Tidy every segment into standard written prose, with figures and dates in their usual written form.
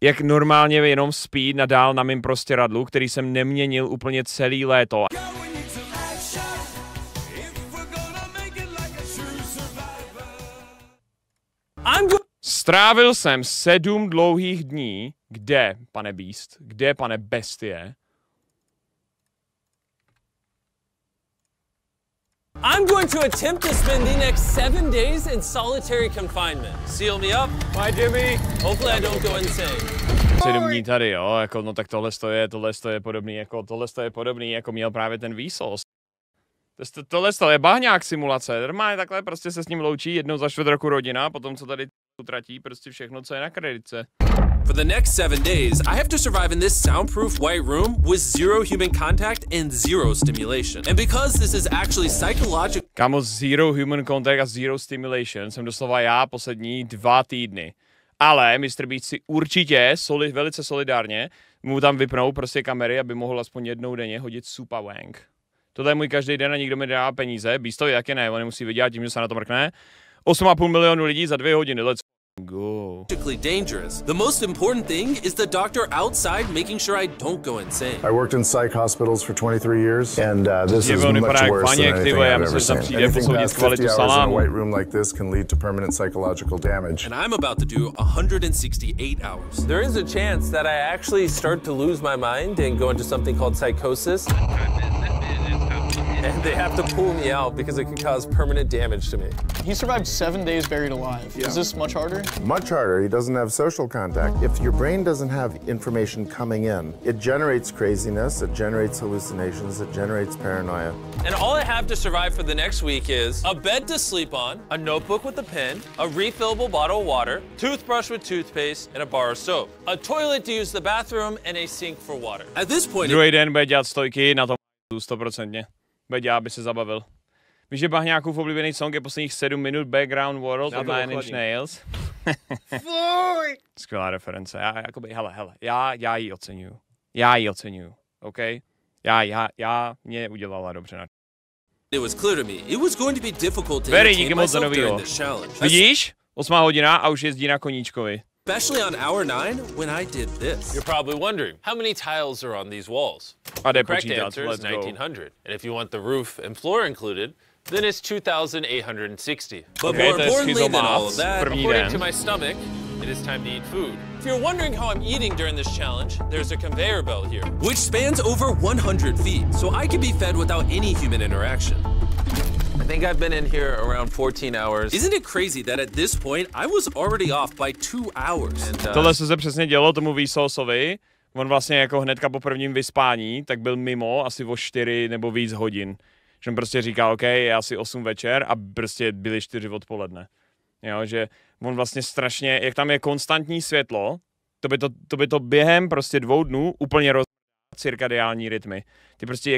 jak normálně jenom spí nadál na mým prostěradlu, který jsem neměnil úplně celý léto. Strávil jsem 7 dlouhých dní. Kde, pane Beast? Kde, pane Bestie? I'm going to attempt to spend the next 7 days in solitary confinement. Seal me up. Bye, Jimmy. Hopefully I don't go insane. 7 dní tady, jo, jako, no tak tohle je podobný, jako měl právě ten Vsauce. Tohle je bahňák simulace, normálně takhle prostě se s ním loučí jednou za čtvrt roku rodina, potom co tady utratí prostě všechno, co je na kreditce. For the next 7 days, I have to survive in this soundproof white room with 0 human contact and 0 stimulation. And because this is actually psychological... Kámo, 0 human contact a 0 stimulation jsem doslova já poslední 2 týdny. Ale Mr. Beast si určitě, velice solidárně, mu tam vypnou prostě kamery, aby mohl aspoň jednou denně hodit super wank. Tohle je můj každý den a nikdo mi dává peníze. Beastovi taky ne, on nemusí vydělat tím, že se na to mrkne. 8,5 milionu lidí za 2 hodiny, let's go. Dangerous. The most important thing is the doctor outside making sure I don't go insane. I worked in psych hospitals for 23 years, and this is much worse than anything I've ever seen. Anything past 50 hours in a white room like this can lead to permanent psychological damage. And I'm about to do 168 hours. There is a chance that I actually start to lose my mind and go into something called psychosis. And they have to pull me out because it can cause permanent damage to me. He survived 7 days buried alive. Yeah. Is this much harder? Much harder. He doesn't have social contact. If your brain doesn't have information coming in, it generates craziness, it generates hallucinations, it generates paranoia. And all I have to survive for the next week is a bed to sleep on, a notebook with a pen, a refillable bottle of water, toothbrush with toothpaste, and a bar of soap. A toilet to use the bathroom, and a sink for water. At this point... Druhý den bude dělat stojky na tom 100%. Bude dělat, aby se zabavil. Víš, že Bahňákův oblíbený song je posledních 7 minut Background World od Nine Inch Nails? Skvělá reference. Já ji oceňuju. OK? Mě udělala dobře na... It was clear to me. It was going to be difficult to díky moc za novýho. Vidíš? 8 hodina a už jezdí na koníčkovi. Especially on hour 9 when I did this. You're probably wondering, how many tiles are on these walls? The correct answer is 1,900. And if you want the roof and floor included, then it's 2,860. But more importantly than all of that, according to my stomach, it is time to eat food. If you're wondering how I'm eating during this challenge, there's a conveyor belt here, which spans over 100 feet, so I can be fed without any human interaction. I think I've been in here around 14 hours. Isn't it crazy that at this point I was already off by 2 hours? Tohle se přesně dělo tomu Vsauceovi. On vlastně jako hnedka po prvním vyspání, tak byl mimo asi o 4 nebo víc hodin. Že on prostě říkal, OK, je asi 8 večer a prostě byly 4 odpoledne. Jo, že on vlastně strašně, jak tam je konstantní světlo, to by to během prostě 2 dnů úplně cirkadiální rytmy. Ty prostě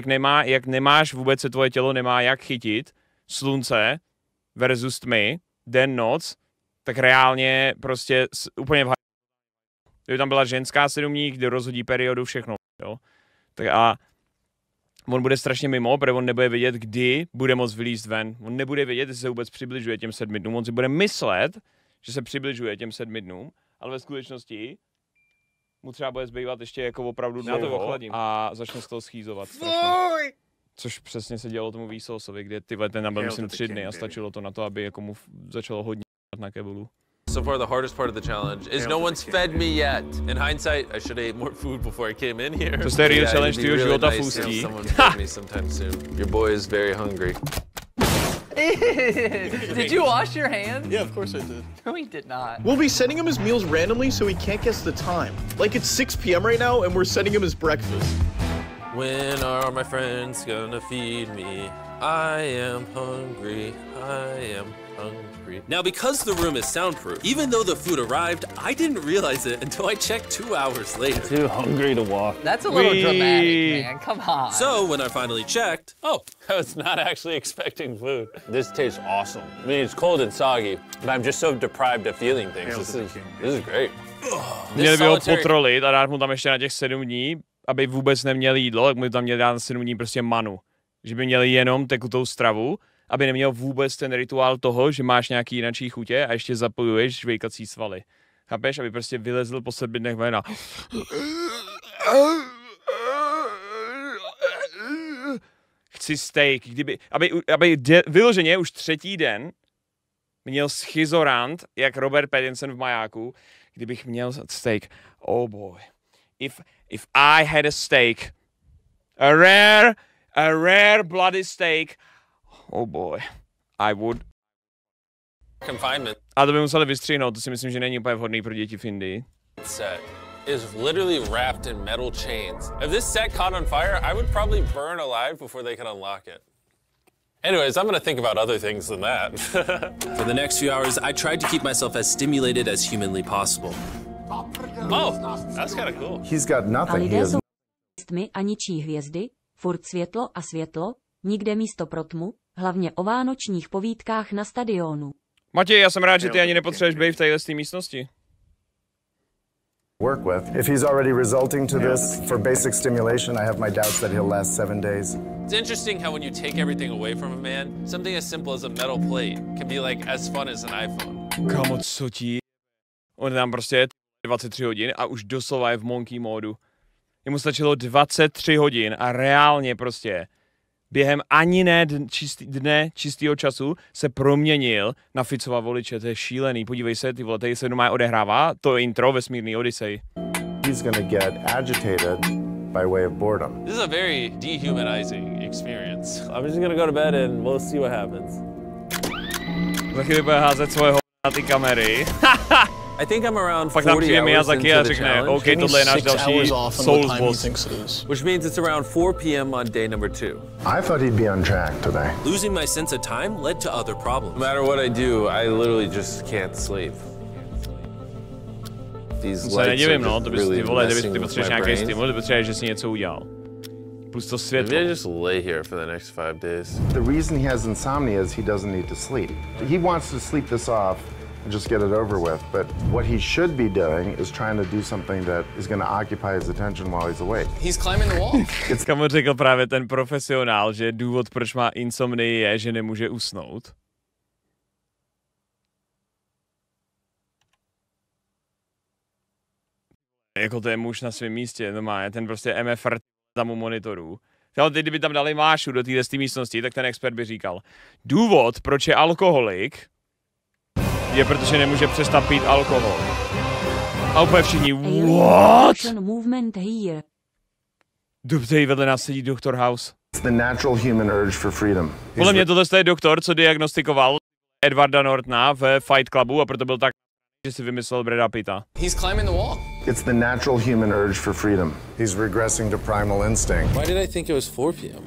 jak nemáš vůbec se tvoje tělo nemá jak chytit slunce versus tmy, den, noc, tak reálně prostě úplně v kdyby tam byla ženská 7 dní, kdy rozhodí periodu, všechno, jo. Tak a on bude strašně mimo, protože on nebude vědět, kdy bude moct vylízt ven. On nebude vědět, jestli se vůbec přibližuje těm 7 dnům. On si bude myslet, že se přibližuje těm 7 dnům, ale ve skutečnosti mu třeba bude zbývat ještě jako opravdu dlouho a začne z toho schýzovat. Což přesně se dělo tomu Vsauceovi, kde ten nabil myslím 3 dny a stačilo to na to, aby jako mu začalo hodně na kebulu. So far, the hardest part of the challenge is no one's fed me yet. In hindsight, I should have ate more food before I came in here. To je real challenge tvýho života v Ústí. Someone fed me sometime soon. Your boy is very hungry. Did you wash your hands? Yeah, of course I did. No, he did not. We'll be sending him his meals randomly so he can't guess the time. Like it's 6 p.m. right now and we're sending him his breakfast. When are my friends gonna feed me? I am hungry. I am hungry. Now, because the room is soundproof, even though the food arrived, I didn't realize it until I checked 2 hours later. Too hungry to walk. That's a little dramatic, man. Come on. So, when I finally checked, oh, I was not actually expecting food. This tastes awesome. I mean, it's cold and soggy, but I'm just so deprived of feeling things. This is great. Měli by ho potrolit a dát mu tam ještě na těch 7 dní, aby vůbec neměl jídlo, tak mu tam měli dát na 7 dní prostě manu. Že by měli jenom tekutou stravu, aby neměl vůbec ten rituál toho, že máš nějaký jinačí chutě a ještě zapojuješ žvejkací svaly. Chápeš? Aby prostě vylezl po 7 dnech ven a... Chci steak, aby vyloženě už 3. den měl schizorant, jak Robert Pattinson v Majáku, kdybych měl steak. Oh boy. If I had a steak, a rare bloody steak, oh boy, I would. Confinement. A to by museli vystřihnout, to si myslím, že není úplně vhodný pro děti v Indii. Set is literally wrapped in metal chains. If this set caught on fire, I would probably burn alive before they could unlock it. Anyways, I'm gonna think about other things than that. For the next few hours, I tried to keep myself as stimulated as humanly possible. Oh, that's kind of cool. He's got nothing. A lidé jsou tmy a ničí hvězdy, furt světlo a světlo, nikde místo pro tmu, hlavně o vánočních povídkách na stadionu. Matěj, já jsem rád, že ty ani nepotřebuješ být v téhle místnosti. Work with. If he's already resulting to this for basic stimulation, I have my doubts that he'll last 7 days. It's interesting how when you take everything away from a man, something as simple as a metal plate can be like as fun as an iPhone. Kámo, co ti? On tam prostě 23 hodin a už doslova je v monkey módu. Jemu stačilo 23 hodin a reálně prostě během ani ne dne čistého času se proměnil na Ficova voliče. To je šílený. Podívej se, ty vole, tady se doma odehrává to intro vesmírný Odyssey. He's gonna get agitated by way of boredom. This is a very dehumanizing experience. I'm just gonna go to bed and we'll see what happens. Za chvíli bude házet svoje na ty kamery. I think I'm around 40 hours into the challenge. OK, tohle je náš další Souls boss. Which means it's around 4 p.m. on day number 2. I thought he'd be on track today. Losing my sense of time led to other problems. No matter what I do, I literally just can't sleep. These lights are really messing with my brain. Stimul, ty potřebuješ, že si něco udělal. Plus to světlo. Maybe I just lay here for the next 5 days. The reason he has insomnia is he doesn't need to sleep. He wants to sleep this off and just get it over with. But what he should be doing is trying to do something that is going to occupy his attention while he's awake. He's climbing the wall. Kamu řekl právě ten profesionál, že důvod, proč má insomnii, je, že nemůže usnout. Jako to je muž na svém místě, normálně, ten prostě MFR tam u monitoru. Teď, kdyby tam dali Mášu do téhle místnosti, tak ten expert by říkal, důvod, proč je alkoholik, je protože nemůže přestat pít alkohol. A úplně všichni, what? Tady vedle nás sedí Dr. House. It's the natural human urge for freedom. Podle mě tohle je doktor, co diagnostikoval Edwarda Nortona v Fight Clubu a proto byl tak, že si vymyslel Brada Pitta. He's climbing the wall. It's the natural human urge for freedom. He's regressing to primal instinct. Why did I think it was 4 p.m.?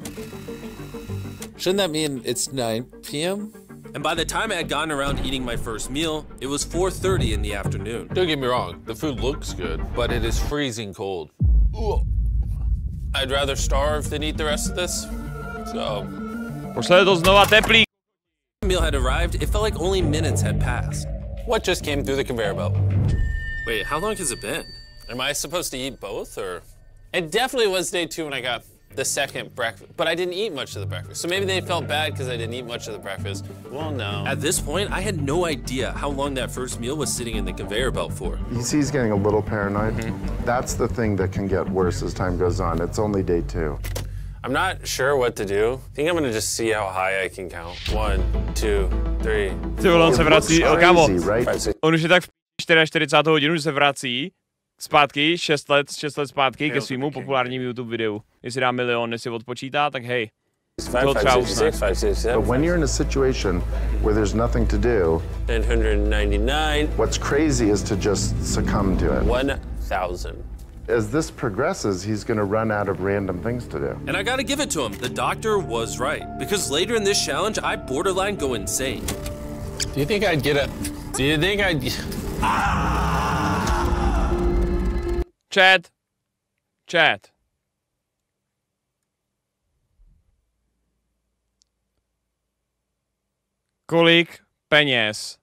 Shouldn't that mean it's 9 p.m.? And by the time I had gotten around to eating my first meal, it was 4:30 in the afternoon. Don't get me wrong, the food looks good, but it is freezing cold. I'd rather starve than eat the rest of this, so... Pošle to znova teplý. The meal had arrived, it felt like only minutes had passed. What just came through the conveyor belt? Wait, how long has it been? Am I supposed to eat both, or? It definitely was day 2 when I got the second breakfast, but I didn't eat much of the breakfast. So maybe they felt bad because I didn't eat much of the breakfast. Well, no. At this point, I had no idea how long that first meal was sitting in the conveyor belt for. You see he's getting a little paranoid. That's the thing that can get worse as time goes on. It's only day 2. I'm not sure what to do. I think I'm gonna just see how high I can count. 1, 2, 3. Ty vole, on se vrací, kámo. On už je tak v 44. hodinu, že se vrací zpátky, 6 let zpátky ke svýmu populárnímu YouTube videu. Jestli dá milion, jestli odpočítá, tak hej. But when you're in a situation where there's nothing to do, 999. What's crazy is to just succumb to it. 1,000. As this progresses, he's going to run out of random things to do. And I gotta give it to him, the doctor was right. Because later in this challenge, I borderline go insane. Do you think I'd get a... Do you think I'd... Chat. Kolik peněz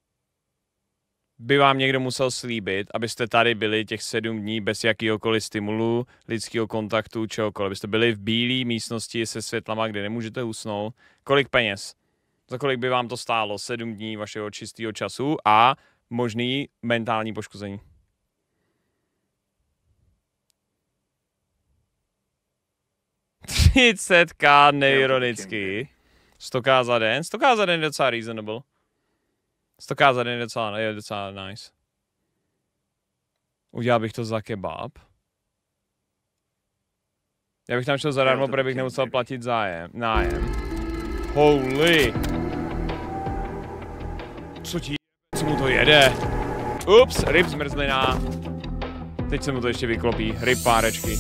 by vám někdo musel slíbit, abyste tady byli těch 7 dní bez jakýhokoliv stimulu, lidského kontaktu, čehokoliv? Abyste byli v bílé místnosti se světlama, kde nemůžete usnout. Kolik peněz? Za kolik by vám to stálo 7 dní vašeho čistého času a možný mentální poškození. 30k neironicky. 100k za den. 100k za den je docela reasonable. 100k za den je docela nice. Udělal bych to za kebab. Já bych tam šel zadarmo, protože bych nemusel platit nájem. Holy. Co mu to jede? Ups, ryb zmrzlina. Teď se mu to ještě vyklopí. Ryb párečky.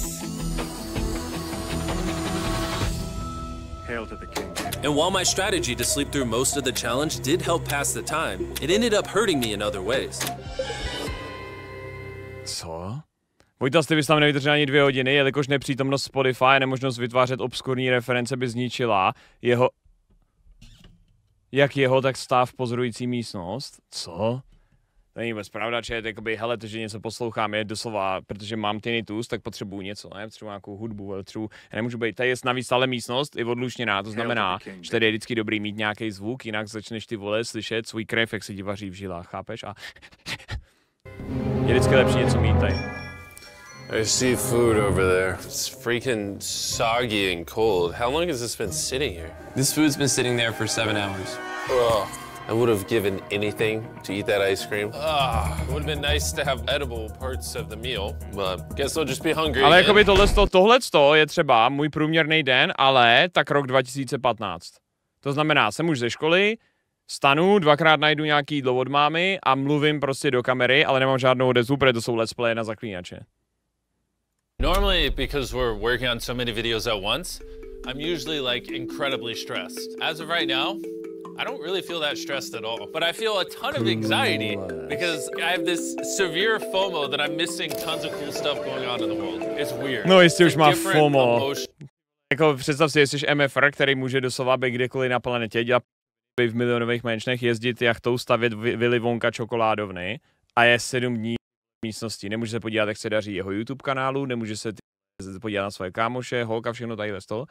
And while my strategy to sleep through most of the challenge did help pass the time, it ended up hurting me in other ways. Co? Vojta, ty bys tam nevydržel ani 2 hodiny, jelikož nepřítomnost Spotify a nemožnost vytvářet obskurní reference by zničila jeho... Jak jeho, tak stav pozorující místnost. Co? To není vůbec pravda, že hele, to, že něco poslouchám, je doslova, protože mám tinnitus, tak potřebuju něco, ne? Potřebuji nějakou hudbu, ale třeba nemůžu být. Tady je navíc stále místnost i odlušněná, to znamená, že tady je vždycky dobrý mít nějaký zvuk, jinak začneš ty vole slyšet svůj krev, jak se ti vaří v žilách, chápeš? A je vždycky lepší něco mít tady. I see food over there. It's freaking soggy and cold. How long has this been sitting here? This food's been sitting there for 7 hours. Ugh. I would have given anything to eat that ice cream. It would have been nice to have edible parts of the meal, but guess I'll just be hungry. Ale jakoby tohleto je třeba můj průměrný den, ale tak rok 2015. To znamená, jsem už ze školy, stanu, 2krát najdu nějaký jídlo od mámy a mluvím prostě do kamery, ale nemám žádnou odezvu, protože to jsou let's play na zaklínače. Normally, because we're working on so many videos at once, I'm usually like incredibly stressed. As of right now, I don't really feel that stressed at all, but I feel a ton of anxiety because I have this severe FOMO that I'm missing tons of cool stuff going on in the world. It's weird. No, jistě už má FOMO. Jako představ si, jsi MFR, který může doslova být kdekoliv na planetě, dělat v milionových menšnech, jezdit jachtou, stavět vily vonka čokoládovny a je 7 dní v místnosti. Nemůže se podívat, jak se daří jeho YouTube kanálu, nemůže se podívat na svoje kámoše, holka, všechno tady z toho.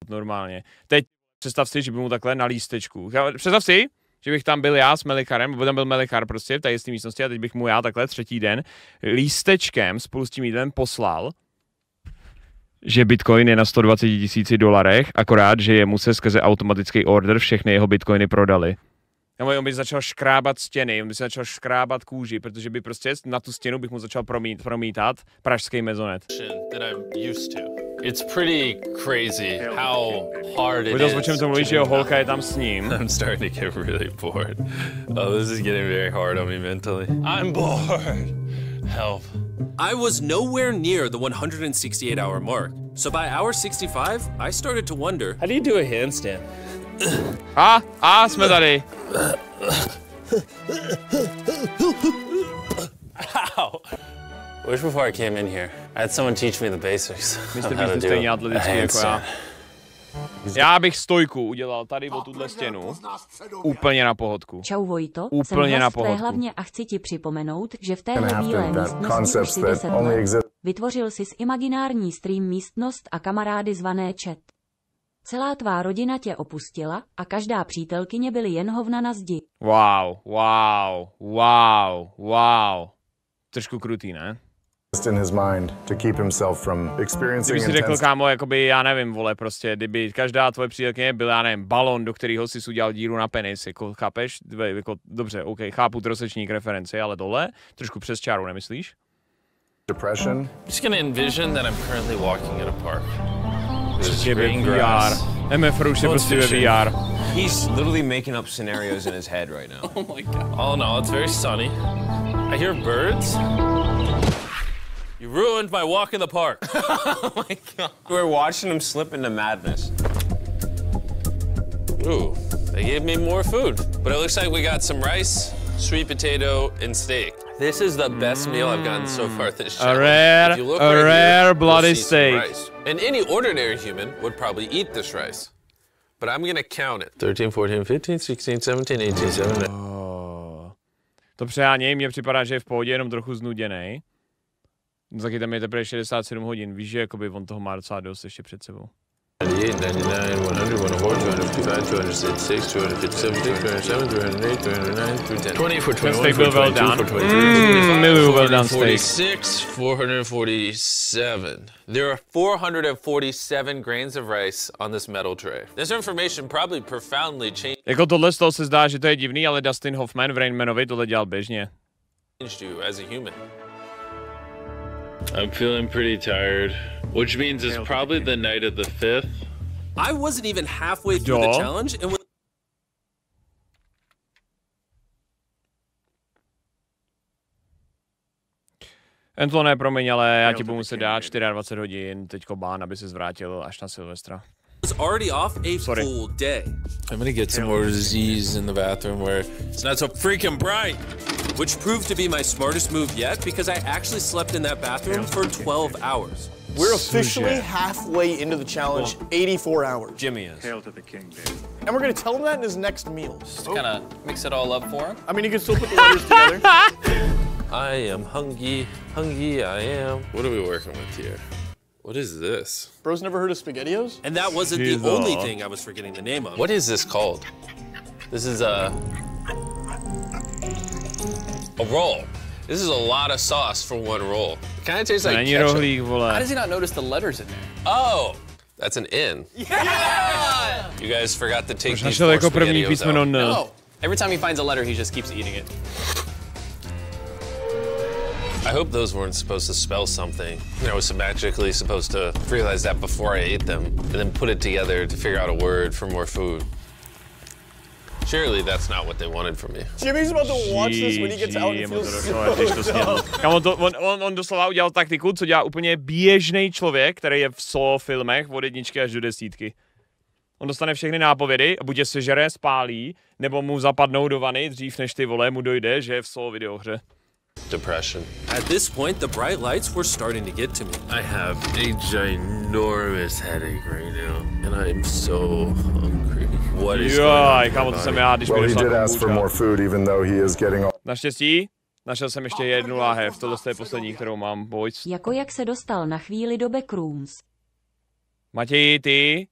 Normálně. Teď představ si, že by mu takhle na lístečku. Představ si, že bych tam byl já s Melicharem, nebo tam byl Melichar prostě v té jisté místnosti a teď bych mu já takhle 3. den lístečkem spolu s tím jídlem poslal, že Bitcoin je na $120,000, akorát, že jemu se skrze automatický order všechny jeho Bitcoiny prodali. On by začal škrábat stěny, on by se začal škrábat kůži, protože by prostě na tu stěnu bych mu začal promítat pražský mezonet. It's pretty crazy how hard it is. O čem to mluvíš, že holka je tam s ním. I'm starting to get really bored. Oh, this is getting very hard on me mentally. I'm bored. Help. I was nowhere near the 168-hour mark, so by hour 65, I started to wonder, how do you do a handstand? Jsme tady. Ow. I wish before I came in here, I had someone teach me the basics. Já bych stojku udělal tady o tuhle stěnu. Úplně na pohodku. Čau Vojto, úplně na pohodku. Hlavně a chci ti připomenout, že v téhle bílé místnosti už si 10 let. Vytvořil jsi imaginární stream místnost a kamarády zvané chat. Celá tvá rodina tě opustila a každá přítelkyně byly jen hovna na zdi. Wow. Trošku krutý, ne? In his mind to keep himself from experiencing. Kdyby si řekl, kámo, jakoby, já nevím, vole, prostě, kdyby každá tvoje přítelkyně byla, já nevím, balon, do kterého si udělal díru na penis, jako, chápeš? Jako, dobře, OK, chápu trosečník referenci, ale tohle, trošku přes čáru, nemyslíš? Depression. I'm just gonna envision that I'm currently walking in a park. Prostě ve VR. MFR už je prostě ve VR. He's literally making up scenarios in his head right now. Oh my god. All in all, it's very sunny. I hear birds. You ruined my walk in the park. Oh my god. We're watching him slip into madness. Ooh, they gave me more food. But it looks like we got some rice, sweet potato, and steak. This is the best meal I've gotten so far this challenge. A rare bloody steak. And any ordinary human would probably eat this rice. But I'm gonna count it. 13, 14, 15, 16, 17, 18, 17. To přeháněj, mně připadá, že je v pohodě, jenom trochu znuděnej. Taky tam je teprve 67 hodin, víš, že jakoby on toho má docela dost ještě před sebou. 98, 99, 100, 104, 255, 266, 257, 207, 208, 209, 210. 20 for 21, for 22, for 23, miluju well done steak. 446, 447. There are 447 grains of rice on this metal tray. This information probably profoundly changed Jako z toho se zdá, že to je divný, ale Dustin Hoffman v Rain Manovi tohle dělal běžně. You as a human. I'm feeling pretty tired, which means it's probably the night of the 5th. I wasn't even halfway through the challenge, and Antone, promiň, ale já ti budu muset dát 24 hodin teďko bán, aby se zvrátil až na Silvestra. was already off a full day. I'm gonna get some more Z's in the bathroom where it's not so freaking bright. Which proved to be my smartest move yet, because I actually slept in that bathroom for 12 hours. We're officially halfway into the challenge, 84 hours. Jimmy is. Hail to the king, babe. And we're gonna tell him that in his next meal. Just kind of mix it all up for him. I mean, he can still put the letters together. I am hungry, hungry I am. What are we working with here? What is this? Bro's never heard of SpaghettiOs? And that wasn't the only thing I was forgetting the name of. What is this called? This is a roll. This is a lot of sauce for one roll. It kind of tastes like ketchup. How does he not notice the letters in there? Oh, that's an N. Yeah! You guys forgot to take these four SpaghettiOs out. No. Every time he finds a letter, he just keeps eating it. I hope those weren't supposed to spell something. I was magically supposed to realize that before I ate them, and then put it together to figure out a word for more food. Surely that's not what they wanted from me. Jimmy's about to watch this when he gets out and feels so on doslova udělal taktiku, co dělá úplně běžný člověk, který je v solo filmech od 1 až do 10. On dostane všechny nápovědy a buď je sežere, spálí, nebo mu zapadnou do vany dřív, než ty vole mu dojde, že je v solo videohře. Depression. At this point, the bright lights were starting to get to me. I have a ginormous headache right now, and I'm so hungry. What is going on? To jsem já, když well, he did ask for more food, even though he is getting all... Naštěstí, našel jsem ještě jednu láhev, tohle je poslední, kterou mám, boys. Jako jak se dostal na chvíli do backrooms. Matěj, ty?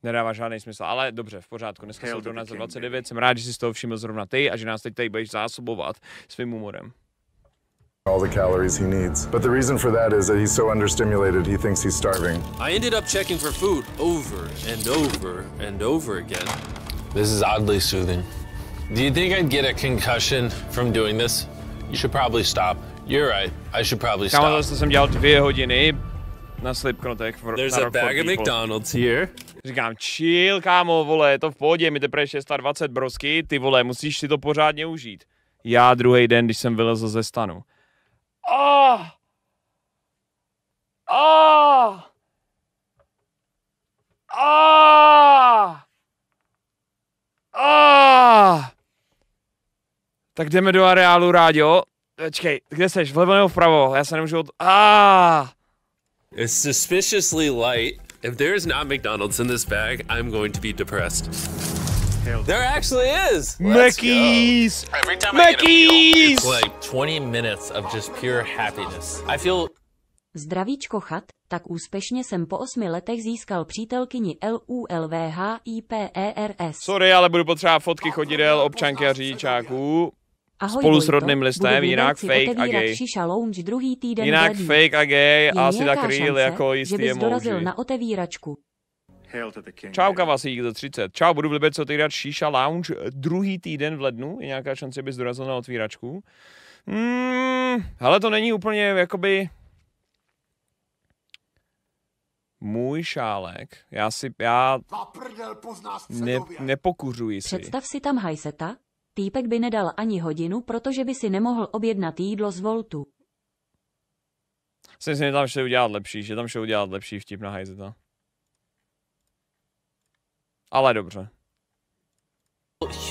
Nedává žádný smysl, ale dobře, v pořádku. Dneska jsou 12:29, jsem rád, že jsi z toho všiml zrovna ty a že nás teď tady budeš zásobovat svým humorem. all the calories he needs. But the reason for that is that he's so understimulated, he thinks he's starving. I ended up checking for food over and over and over again. This is oddly soothing. Do you think I'd get a concussion from doing this? You should probably stop. You're right. I should probably stop. Kámo, zase jsem dělal 2 hodiny na Slipknotech. There's a bag of McDonald's here. Říkám, chill, kámo, vole, je to v pohodě, mi teprve 6:20 brosky, ty vole, musíš si to pořádně užít. Já druhý den, když jsem vylezl ze stanu. Tak jdeme do areálu, Ráďo. Počkej, kde seš? Vlevo nebo vpravo? Já se nemůžu It's suspiciously light. If there is not McDonald's in this bag, I'm going to be depressed. There actually is! Mackies! Every time I get a meal, it's like 20 minutes of just pure happiness. I feel... Zdravíčko chat, tak úspěšně jsem po 8 letech získal přítelkyni LULVHIPERS. Sorry, ale budu potřebovat fotky chodidel, občanky a řidičáků. Ahoj, spolu Vojto, s rodným listem, jinak fake a gay. Lounge druhý týden jinak fake a gay a asi tak real jako jistý že bys emoji. dorazil na otevíračku. Čau Kavasík za 30. Čau, budu v Liberci otevírat Shisha Lounge druhý týden v lednu. Je nějaká šance, bys dorazil na otvíračku? Hele, to není úplně jakoby můj šálek. Já nepokuřuji si. Představ si tam hajseta. Týpek by nedal ani hodinu, protože by si nemohl objednat jídlo z Voltu. Myslím, že tam šel udělat lepší vtip na hajzeta. Ale dobře.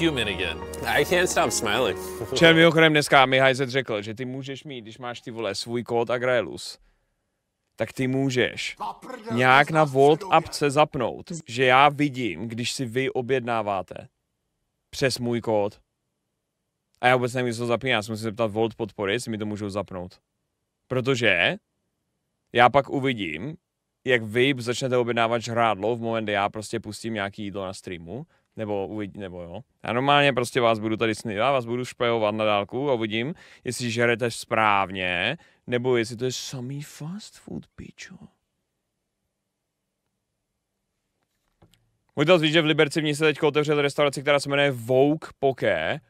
Human again. I can't stop smiling. Včera mimochodem dneska mi hajzet řekl, že ty můžeš mít, když máš ty vole svůj kód Agrelus, tak ty můžeš nějak na Volt apce zapnout, že já vidím, když si vy objednáváte přes můj kód. A já vůbec nevím, co zapínám, já si musím zeptat Volt podpory, jestli mi to můžou zapnout. Protože já pak uvidím, jak vy začnete objednávat žrádlo v moment, kdy já prostě pustím nějaký jídlo na streamu, nebo jo. A normálně prostě vás budu tady snívat, vás budu špehovat na dálku a uvidím, jestli žerete správně, nebo jestli to je samý fast food, pičo. Můžete víc, že v Liberci v ní se teď otevřel restauraci, která se jmenuje Vogue Poké.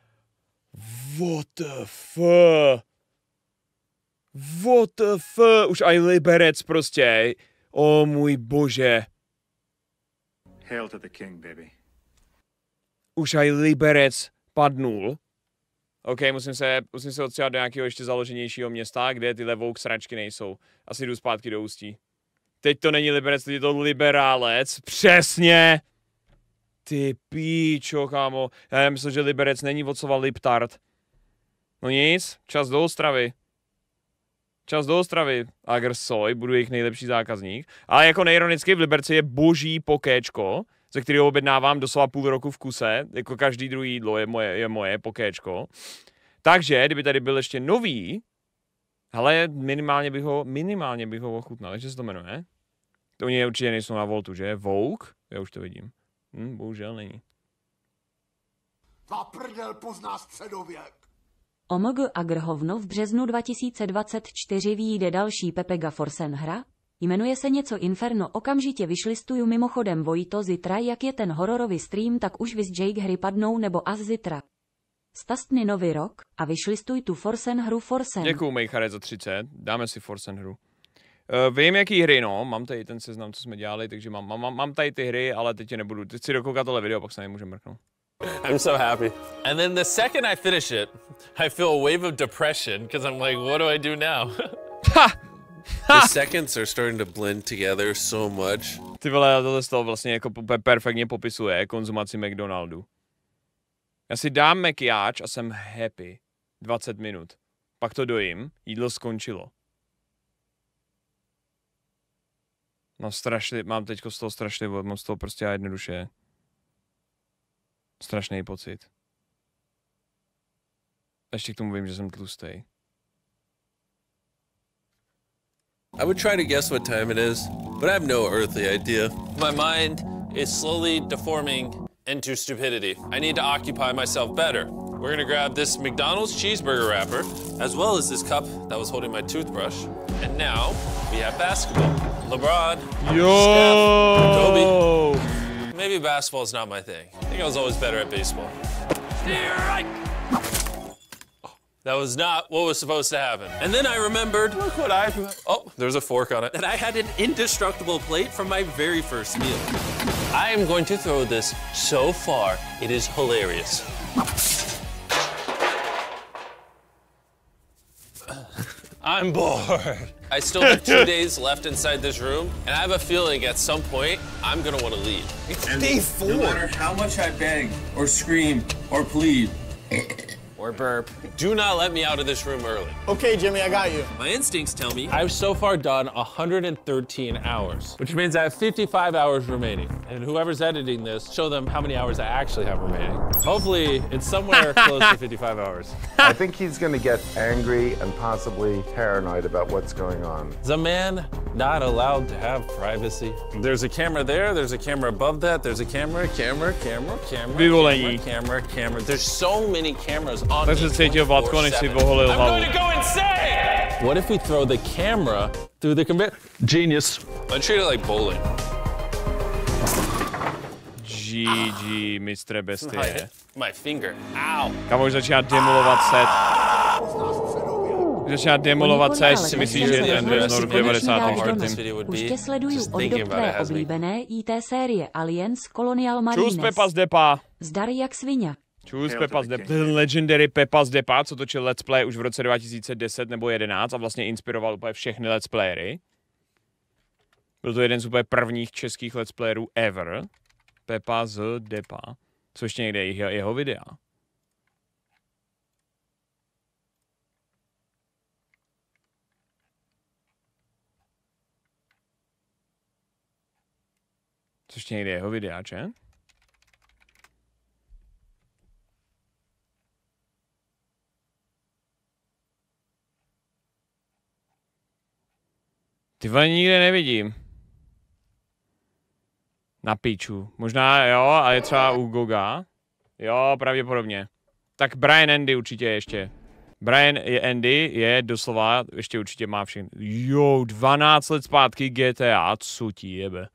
What the fuck? What the fuck? Už aj Liberec prostě. O můj bože. Hail to the king, baby. Už aj Liberec padnul. OK, musím se odstěhovat do nějakého ještě založenějšího města, kde tyhle Vogue sračky nejsou. Asi jdu zpátky do Ústí. Teď to není Liberec, teď je to Liberálec. Přesně! Ty píčo, kámo. Já myslím, že Liberec není odslova Liptard. No nic, čas do Ostravy. Čas do Ostravy. Agrsoy, budu jejich nejlepší zákazník. Ale jako nejironicky v Liberci je boží pokéčko, ze kterého objednávám doslova půl roku v kuse. Jako každý druhý jídlo je moje pokéčko. Takže, kdyby tady byl ještě nový, ale minimálně bych ho ochutnal. Jak se to jmenuje? To oni určitě nejsou na Voltu, že? Vogue? Já už to vidím. Bohužel není. Za prdel pozná středověk. OMG Agrhovno v březnu 2024 vyjde další Pepega Forsen hra. Jmenuje se něco Inferno, okamžitě vyšlistuju mimochodem Vojto zítra, jak je ten hororový stream, tak už vys Jake hry padnou nebo as zítra. Stastny nový rok a vyšlistuj tu Forsen hru Forsen. Děkuju, Mejchare, za 30, dáme si Forsen hru. Vím, jaký hry, no, mám tady ten seznam, co jsme dělali, takže mám tady ty hry, ale teď je nebudu. Teď si dokoukat tohle video, pak se nemůžeme mrknout. I'm so happy. And then the second I finish it, I feel a wave of depression because I'm like, what do I do now? The seconds are starting to blend together so much. Ty vole, tohle z toho vlastně jako perfektně popisuje konzumaci McDonaldu. Já si dám McJáč a jsem happy. 20 minut. Pak to dojím, jídlo skončilo. Mám teďko z toho strašný, mám z toho prostě jednoduše strašný pocit. Ještě k tomu vím, že jsem tlustej. I would try to guess what time it is, but I have no earthly idea. My mind is slowly deforming into stupidity. I need to occupy myself better. We're gonna grab this McDonald's cheeseburger wrapper, as well as this cup that was holding my toothbrush. And now we have basketball. LeBron, Steph, Kobe. Maybe basketball is not my thing. I think I was always better at baseball. Right. That was not what was supposed to happen. And then I remembered, look what oh, there's a fork on it. That I had an indestructible plate from my very first meal. I am going to throw this so far, it is hilarious. I'm bored. I still have 2 days left inside this room, and I have a feeling at some point I'm gonna want to leave. It's day 4. No matter how much I beg or scream or plead or burp, do not let me out of this room early. Okay, Jimmy, I got you. My instincts tell me I've so far done 113 hours, which means I have 55 hours remaining. And whoever's editing this, show them how many hours I actually have remaining. Hopefully, it's somewhere close to 55 hours. I think he's going to get angry and possibly paranoid about what's going on. Is a man not allowed to have privacy? There's a camera there, there's a camera above that, there's a camera. There's so many cameras on me. I'm going to go insane! What if we throw the camera through the conveyor? Genius. I treat it like bowling. GG, mistre bestie. My finger. Ow. Kámo, už začíná demolovat set. Začíná demolovat set, si myslíš, že je ten Reznor 94. Už tě sleduju od dob tvé oblíbené IT série Aliens Colonial Marines. Čus, Pepa z Depa. Zdar jak svině. Čus, Pepa z Depa. Ten legendary Pepa z Depa, co točil let's play už v roce 2010 nebo 11 a vlastně inspiroval úplně všechny let's playery. Byl to jeden z úplně prvních českých let's playerů ever. Pepa z Depa. Co ještě někde je jeho videa. Co ještě někde jeho videa, če? Ty vole, nikde nevidím. Na piču. Možná jo, a je třeba u Goga. Jo, pravděpodobně. Tak Brian Andy určitě ještě. Brian Andy je doslova, ještě určitě má všechny. Jo, 12 let zpátky GTA, co ti jebe?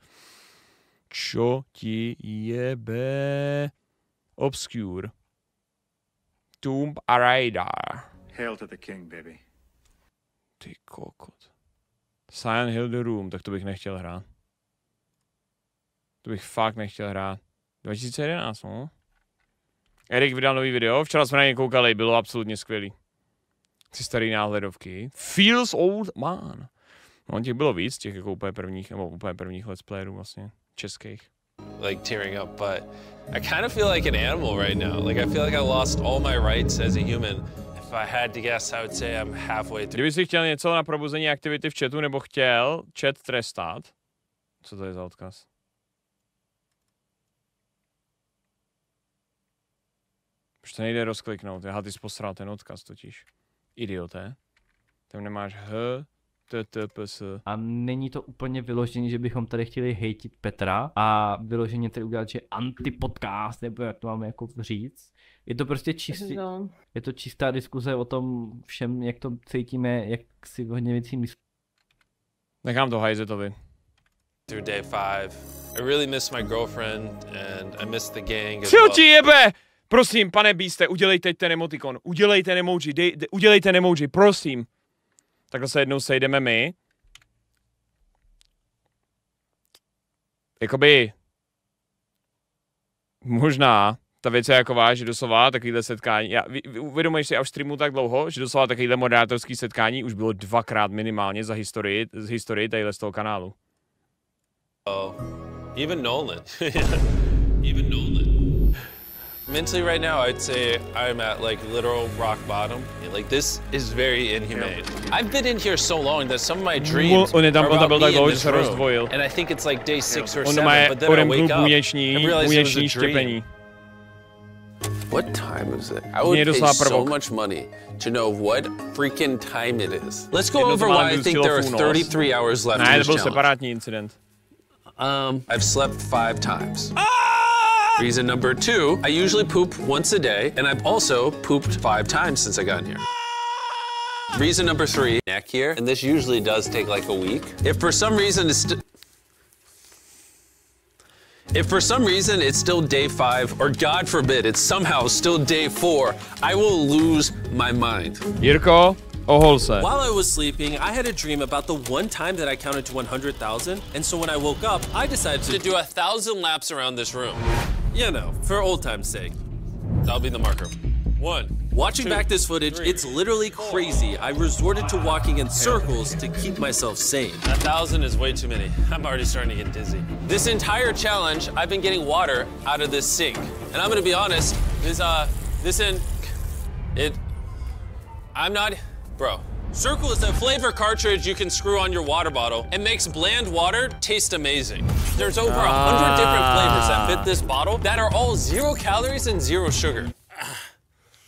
Čo ti jebe? Obscure. Tomb Raider. Hail to the king, baby. Ty kokot. Silent Hill The Room, tak to bych nechtěl hrát. To bych fakt nechtěl hrát. 2011, no. Erik vydal nový video, včera jsme na něj koukali, bylo absolutně skvělý. Ty starý náhledovky. Feels old man. No, těch bylo víc, těch jako úplně prvních let's playerů vlastně, českých. Like tearing up, but I kind of feel like an animal right now. Like I feel like I lost all my rights as a human. If I had to guess, I would say I'm halfway through. Kdyby si chtěl něco na probuzení aktivity v chatu, nebo chtěl chat trestat. Co to je za odkaz? Už to nejde rozkliknout. Aha, ty jsi posral ten odkaz totiž. Idioté. Tam nemáš HTTPS. A není to úplně vyložené, že bychom tady chtěli hejtit Petra a vyloženě tady udělat, že antipodcast, nebo jak to máme jako říct. Je to prostě je to čistá diskuze o tom všem, jak to cítíme, jak si hodně věcí myslíme. Nechám to Hajzetovi. Through day 5. I really miss my girlfriend and I miss the gang as well. Co ti jebe? Prosím, pane Beaste, udělejte ten emotikon. Udělejte emoji, prosím. Takhle se jednou sejdeme my. Jakoby... Možná ta věc je jaková, že doslova takovýhle setkání... Uvědomuješ si, až streamu tak dlouho, že doslova takovýhle moderátorský setkání už bylo 2krát minimálně za historii tadyhle z toho kanálu. Even Nolan. Even Nolan. Mentally right now, I'd say I'm at like literal rock bottom. Like this is very inhumane. I've been in here so long that some of my dreams are about me in this room. And I think it's like day 6 or 7, but then I wake up and realize it was a dream. What time is it? I would pay so much money to know what freaking time it is. Let's go over why I think there are 33 hours left in this challenge. I've slept 5 times. Reason number 2, I usually poop once a day, and I've also pooped 5 times since I got in here. Reason number 3, neck here, and this usually does take like a week. If for some reason it's still day 5, or God forbid, it's somehow still day 4, I will lose my mind. Jirko, ohol se. While I was sleeping, I had a dream about the one time that I counted to 100,000, and so when I woke up, I decided to do 1,000 laps around this room. You know, for old time's sake. That'll be the marker. 1. Watching back this footage, it's literally crazy. I resorted to walking in circles to keep myself sane. 1,000 is way too many. I'm already starting to get dizzy. This entire challenge, I've been getting water out of this sink. And I'm gonna be honest, bro. Circle is a flavor cartridge you can screw on your water bottle and makes bland water taste amazing. There's over 100 different flavors that fit this bottle that are all 0 calories and 0 sugar.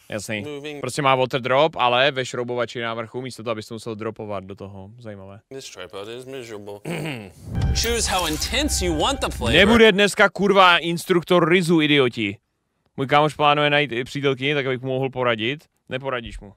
Jasný. Prostě má water drop, ale ve šroubovači na vrchu, místo toho, abys to musel dropovat do toho. Zajímavé. This tripod is miserable. Choose how intense you want the flavor. Nebude dneska kurva instruktor Rizu, idioti. Můj kámoš plánuje najít přítelkyni, tak abych mu mohl poradit. Neporadíš mu.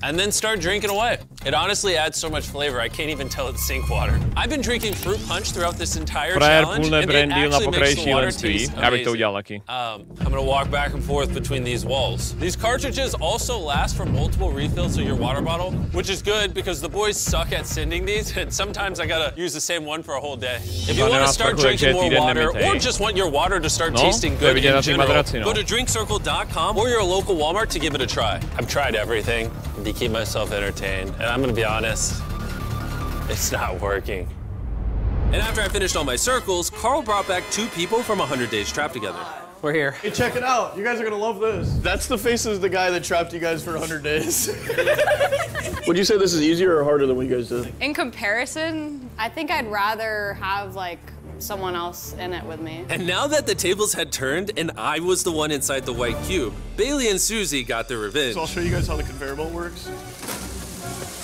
And then start drinking away. It honestly adds so much flavor, I can't even tell it's sink water. I've been drinking fruit punch throughout this entire challenge, and it actually makes the water taste amazing. I'm gonna walk back and forth between these walls. These cartridges also last for multiple refills of your water bottle, which is good because the boys suck at sending these, and sometimes I gotta use the same one for a whole day. If you want to start drinking more water, or just want your water to start tasting good in general, go to drinkcircle.com or your local Walmart to give it a try. I've tried everything to keep myself entertained, and I'm gonna be honest, it's not working. And after I finished all my circles, Carl brought back 2 people from 100 Days Trapped Together. We're here. Hey, check it out. You guys are gonna love this. That's the face of the guy that trapped you guys for 100 days. Would you say this is easier or harder than what you guys did? In comparison, I think I'd rather have like someone else in it with me. And now that the tables had turned and I was the one inside the white cube, Bailey and Susie got their revenge. So I'll show you guys how the conveyor belt works.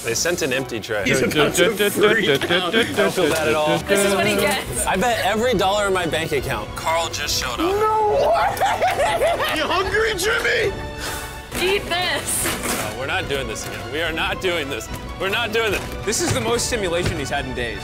They sent an empty tray. He's about to freak out. I don't feel bad at all. This is what he gets. I bet every dollar in my bank account. Carl just showed up. No way! You hungry, Jimmy? Eat this. No, we're not doing this again. We are not doing this. We're not doing this. This is the most stimulation he's had in days.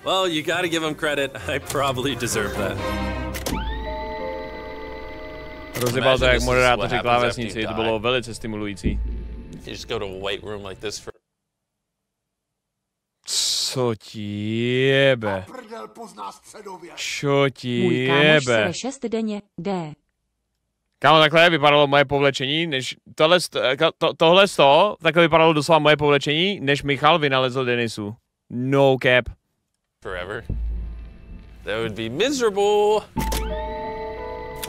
Well, you gotta give him credit. I probably deserve that. Rozjebal to jak moderátoři klávesnici, to bylo velice stimulující. You just go to a white room like this for... Co ti jebe? Čo ti jebe? Můj kámoš 6 denně, D. Kámo, takhle vypadalo moje povlečení, než tohle takhle vypadalo doslova moje povlečení, než Michal vynalezl Denisu. No cap. Forever. That would be miserable.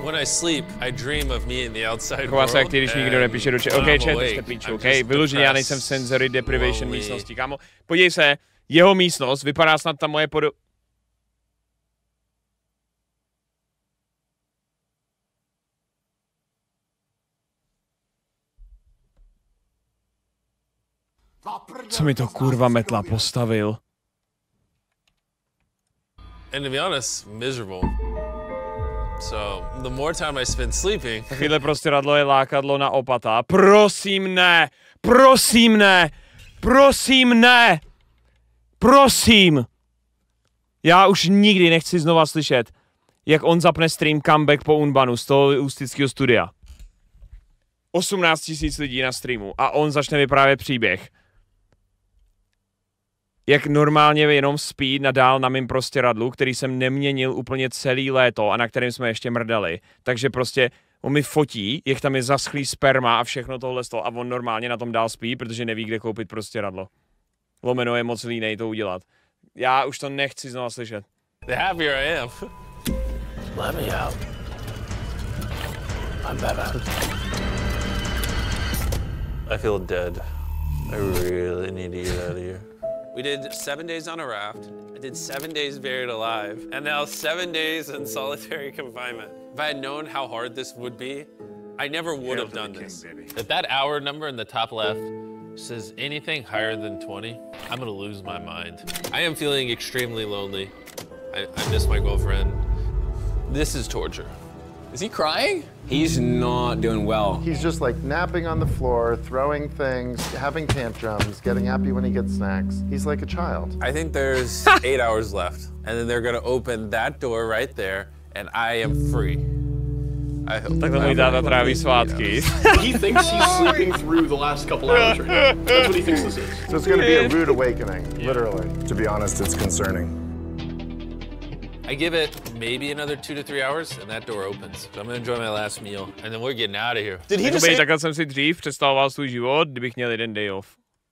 When I sleep, I dream of me in the outside world. Chová se jak ty, když nikdo nepíše do OK, chat, jste píču, OK? Vyloženě já nejsem v sensory deprivation místnosti, kámo. Podívej se, jeho místnost, vypadá snad ta moje Co mi to kurva metla postavil? And to be honest, miserable. So, the more time I spend sleeping... Takovýhle prostěradlo je lákadlo na opata. Prosím ne! Prosím ne! Prosím ne! Prosím! Já už nikdy nechci znova slyšet, jak on zapne stream comeback po Unbanu z toho ústického studia. 18 000 lidí na streamu a on začne vyprávět příběh. Jak normálně jenom spí nadál na mým prostěradlu, který jsem neměnil úplně celý léto a na kterém jsme ještě mrdali. Takže prostě on mi fotí, jak tam je zaschlý sperma a všechno tohle a on normálně na tom dál spí, protože neví, kde koupit prostěradlo. Lomeno je moc línej to udělat. Já už to nechci znovu slyšet. The happier I am. Let me out. I'm better. I feel dead. I really need to get out of here. We did 7 days on a raft. I did 7 days buried alive. And now 7 days in solitary confinement. If I had known how hard this would be, I never would have done this. If that hour number in the top left says anything higher than 20, I'm gonna lose my mind. I am feeling extremely lonely. I miss my girlfriend. This is torture. Is he crying? He's not doing well. He's just like napping on the floor, throwing things, having tantrums, getting happy when he gets snacks. He's like a child. I think there's 8 hours left, and then they're gonna open that door right there, and I am free. I hope. Takhle můj táta tráví svátky. He thinks he's sleeping through the last couple hours right now. That's what he thinks this is. So it's gonna be a rude awakening, literally. To be honest, it's concerning. I give it maybe another 2 to 3 hours, and that door opens. So I'm gonna enjoy my last meal, and then we're getting out of here. Did he just say takhle jsem si dřív představoval svůj život, kdybych měl jeden day off.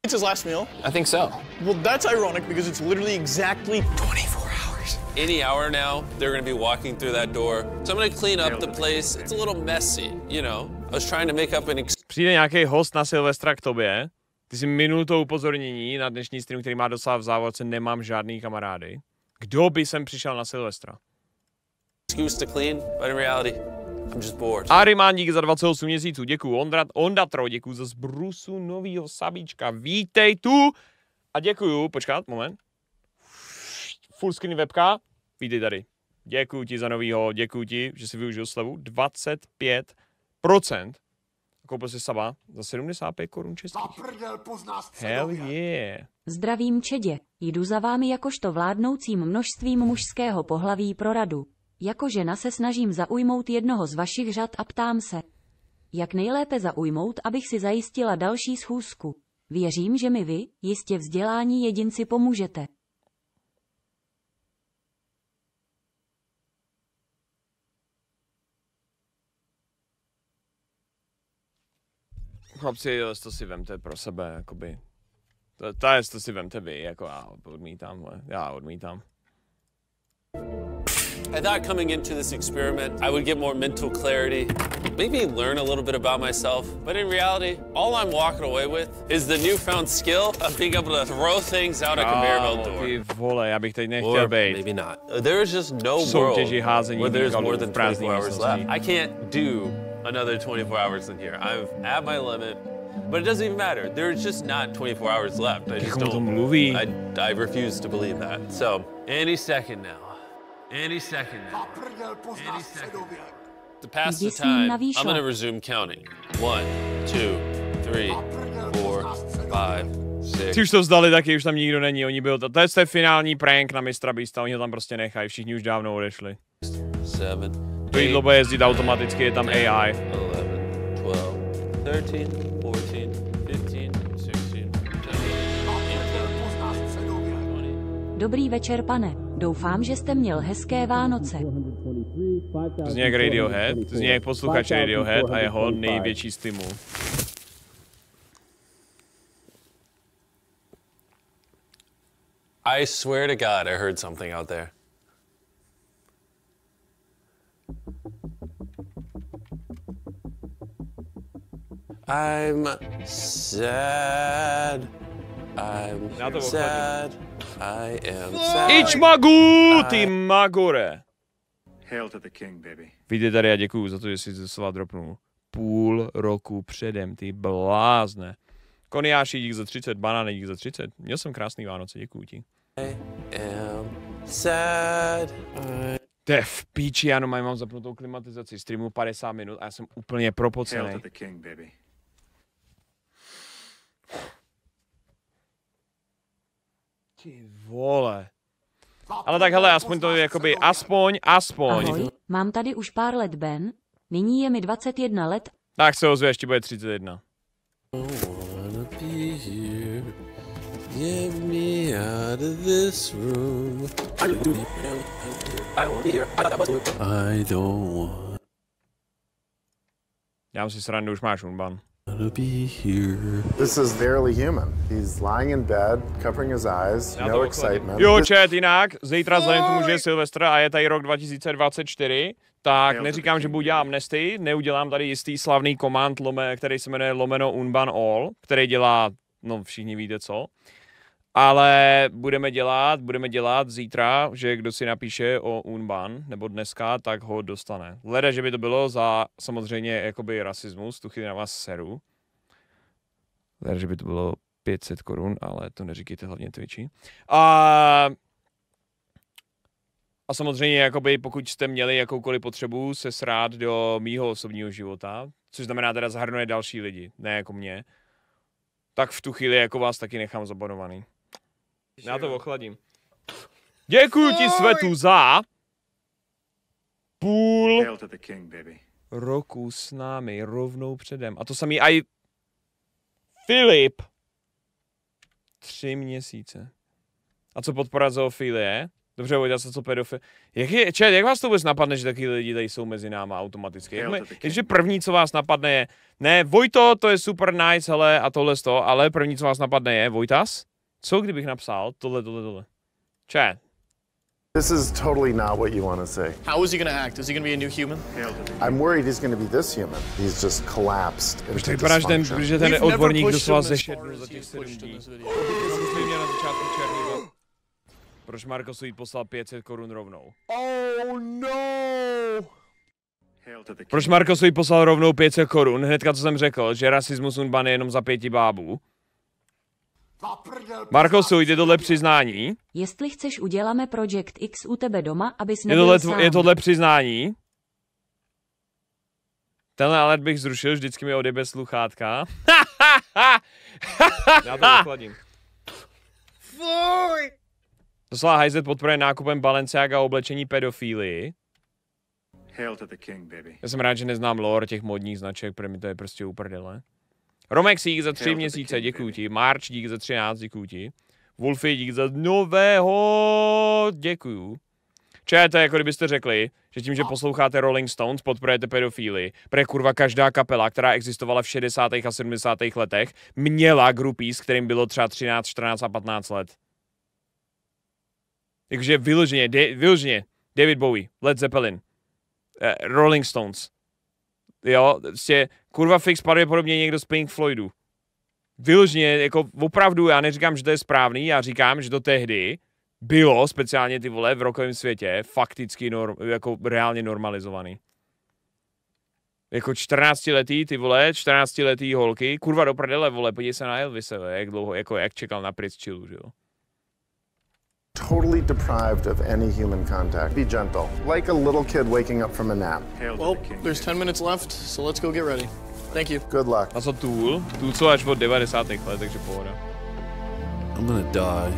it's his last meal? I think so. Well, that's ironic because it's literally exactly 24 hours. Any hour now, they're gonna be walking through that door. So I'm gonna clean up the place. It's a little messy, you know. I was trying to make up an Přijde nějaký host na Silvestra k tobě, ty si minul to upozornění na dnešní stream, který má doslova v závodce, nemám žádný kamarády. Kdo by sem přišel na Silvestra? excuse to clean, but in reality, I'm just bored. Ariman, díky za 28 měsíců, děkuju. Ondatro, děkuju za zbrusu novýho sabíčka, vítej tu. A děkuju, počkat, moment. Full screen webka, vítej tady. Děkuju ti za novýho, děkuju ti, že jsi využil slevu. 25%. Koupil si saba za 75 korun českých. Hell yeah. Zdravím čedě, jdu za vámi jakožto vládnoucím množstvím mužského pohlaví pro radu. Jako žena se snažím zaujmout jednoho z vašich řad a ptám se, jak nejlépe zaujmout, abych si zajistila další schůzku. Věřím, že mi vy, jistě vzdělání jedinci, pomůžete. Chlapci, to si vemte pro sebe, jakoby. To si vemte vy, jako já odmítám. I thought coming into this experiment, I would get more mental clarity, maybe learn a little bit about myself. But in reality, all I'm walking away with is the newfound skill of being able to throw things out a conveyor belt door. Ty vole, já bych teď nechtěl být. Maybe not. There is just no world where there's more than 24 hours left. I can't do another 24 hours in here. I'm at my limit. But it doesn't even matter. There's just not 24 hours left. I just don't. I refuse to believe that. So, any second now. Any second now. Any second. To pass the time, I'm gonna resume counting. 1, 2, 3, 4, 5, 6. Ty už to vzdali taky, už tam nikdo není. Oni byl to je finální prank na Mistra Beasta, oni ho tam prostě nechají, všichni už dávno odešli. 7. To jídlo bude jezdit automaticky, je tam AI. 11, 12, 13, 14, 15, 16, 17, 18. Dobrý večer, pane. Doufám, že jste měl hezké Vánoce. To zní jak Radiohead, to zní jak posluchač Radiohead a jeho největší stimul. I swear to God, I heard something out there. I'm sad. I'm sad. I am sad. Ichmagu, ty magore. Hail to the king, baby. Vidíte tady a děkuju za to, že jsi ze slova dropnul. Půl roku předem, ty blázne. Koniáši, dík za 30, banány, dík za 30. Měl jsem krásný Vánoce, děkuju ti. I am sad. To je v píči, já mám zapnutou klimatizaci, streamu 50 minut a já jsem úplně propocený. Hail to the king, baby. Ty vole. Ale tak hele, aspoň to je jakoby, aspoň. Ahoj, mám tady už pár let Ben, nyní je mi 21 let. Tak se ozve, ještě bude 31. Get me out of this room. I don't want. Dám si srandu, už máš unban. This is barely human. He's lying in bed, covering his eyes, no excitement. Jo, chat, jinak, zítra vzhledem tomu, že je Silvestr a je tady rok 2024, tak neříkám, že budu dělat amnesty, neudělám tady jistý slavný command, který se jmenuje lomeno unban all, který dělá, no všichni víte co. Ale budeme dělat zítra, že kdo si napíše o unban, nebo dneska, tak ho dostane. Leda, že by to bylo za samozřejmě jakoby rasismus, tu chvíli na vás seru. Leda, že by to bylo 500 korun, ale to neříkejte hlavně Twitchi. A samozřejmě, jakoby, pokud jste měli jakoukoliv potřebu se srát do mýho osobního života, což znamená teda zahrnuje další lidi, ne jako mě, tak v tu chvíli jako vás taky nechám zabonovaný. Já to ochladím. Děkuju ti, Svetu, za půl roku s námi rovnou předem. A to samý aj Filip. 3 měsíce. A co podpora zoofilie? Dobře, Vojta, co pedofil. Jak vás to vůbec napadne, že taky lidi tady jsou mezi náma automaticky? Takže první, co vás napadne je, ne, Vojto, to je super nice, hele, a tohle z toho, ale první, co vás napadne je, Vojtas? Co kdybych napsal tohle? Chat. This is totally not what you want to say. How is he going to act? Is he going to be a new human? I'm worried he's going to be this human. He's just collapsed into dysfunction. Protože ten odborník doslova zešedl za těch 7 dní. Na začátku černýho. Proč Markosovi poslal 500 korun rovnou? Oh no! Proč Markosovi poslal rovnou 500 korun? Hnedka co jsem řekl, že rasismus unban je jenom za 5 bábů. Markosu, jde tohle přiznání? Jestli chceš, uděláme Project X u tebe doma, abys nebyl sám. Je tohle přiznání? Tenhle alert bych zrušil, vždycky mi odjebe sluchátka. Já to ochladím. Doslova Hajzet podporuje nákupem Balenciaga a oblečení pedofílii. Já jsem rád, že neznám lore těch modních značek, protože mi to je prostě uprdele. Romex dík za 3 měsíce, děkuju ti. March dík za 13, děkuju ti. Wolfie dík za nového, děkuju. Če, to je jako kdybyste řekli, že tím, že posloucháte Rolling Stones, podporujete pedofíly. Protože kurva každá kapela, která existovala v 60. a 70. letech, měla groupies, kterým bylo třeba 13, 14 a 15 let. Takže vyloženě, David Bowie, Led Zeppelin, Rolling Stones. Jo, prostě kurva fix pravděpodobně někdo z Pink Floydu. Vyloženě, jako opravdu, já neříkám, že to je správný, já říkám, že to tehdy bylo, speciálně ty vole, v rockovém světě, fakticky jako reálně normalizovaný. Jako 14letý, ty vole, 14letý holky, kurva do prdele, vole, podívej se na Elvise, jak dlouho, jako jak čekal na Prince Chillu, že jo. Totally deprived of any human contact. Be gentle, like a little kid waking up from a nap. Well, there's 10 minutes left, so let's go get ready. Thank you. Good luck. A co Tool? Tool co až od 90. let, takže pohoda. I'm gonna die.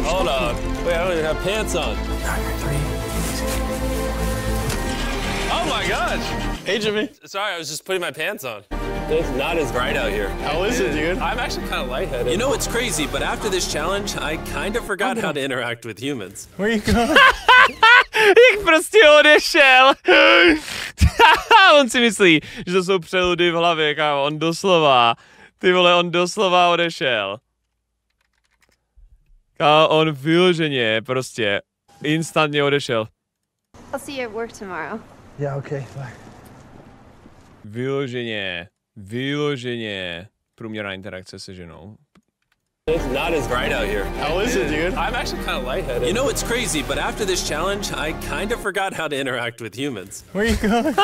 Hold on. Wait, I don't even have pants on. Oh my gosh! Hey, Jimmy. Sorry, I was just putting my pants on. It's not as bright out here. How is it, dude? I'm actually kind of lightheaded. You know what's crazy, but after this challenge, I kind of forgot how to interact with humans. Where are you going? Jak prostě odešel. On si myslí, že to jsou přeludy v hlavě, kámo. On doslova, ty vole, on doslova odešel. Kámo, on vyloženě prostě instantně odešel. I'll see you at work tomorrow. Yeah, okay, bye. Vyloženě průměrná interakce se ženou. It's not as bright out here. How is it, dude? I'm actually kind of lightheaded. You know what's crazy, but after this challenge, I kind of forgot how to interact with humans. Where are you going?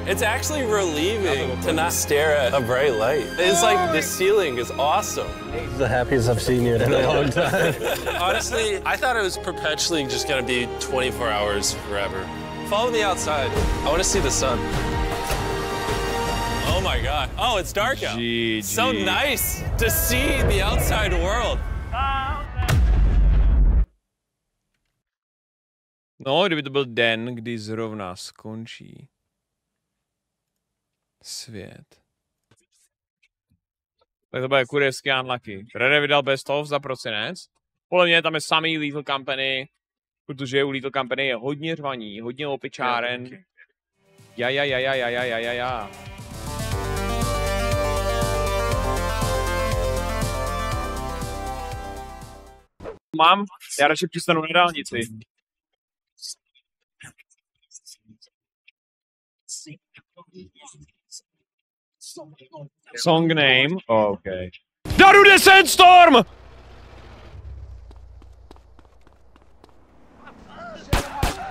It's actually relieving to not stare at a bright light. It's like the ceiling is awesome. It's the happiest I've seen you in a long time. Honestly, I thought it was perpetually just gonna be 24 hours forever. Follow me outside. I want to see the sun. Oh my God. Oh, it's dark out. So nice to see the outside world. No, kdyby to byl den, kdy zrovna skončí svět. Tak to bude kurevský unlucky. Rede vydal best of za prosinec. Podle mě tam je samý Little Company, protože u Little Company je hodně řvaní, hodně opičáren. Ja. Já radši přistanu na dálnici. Song name? Oh, okay. Darude Sandstorm!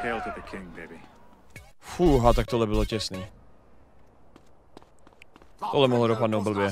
Hail to the king, baby. Fuha, tak tohle bylo těsný. Tohle mohlo dopadnout blbě.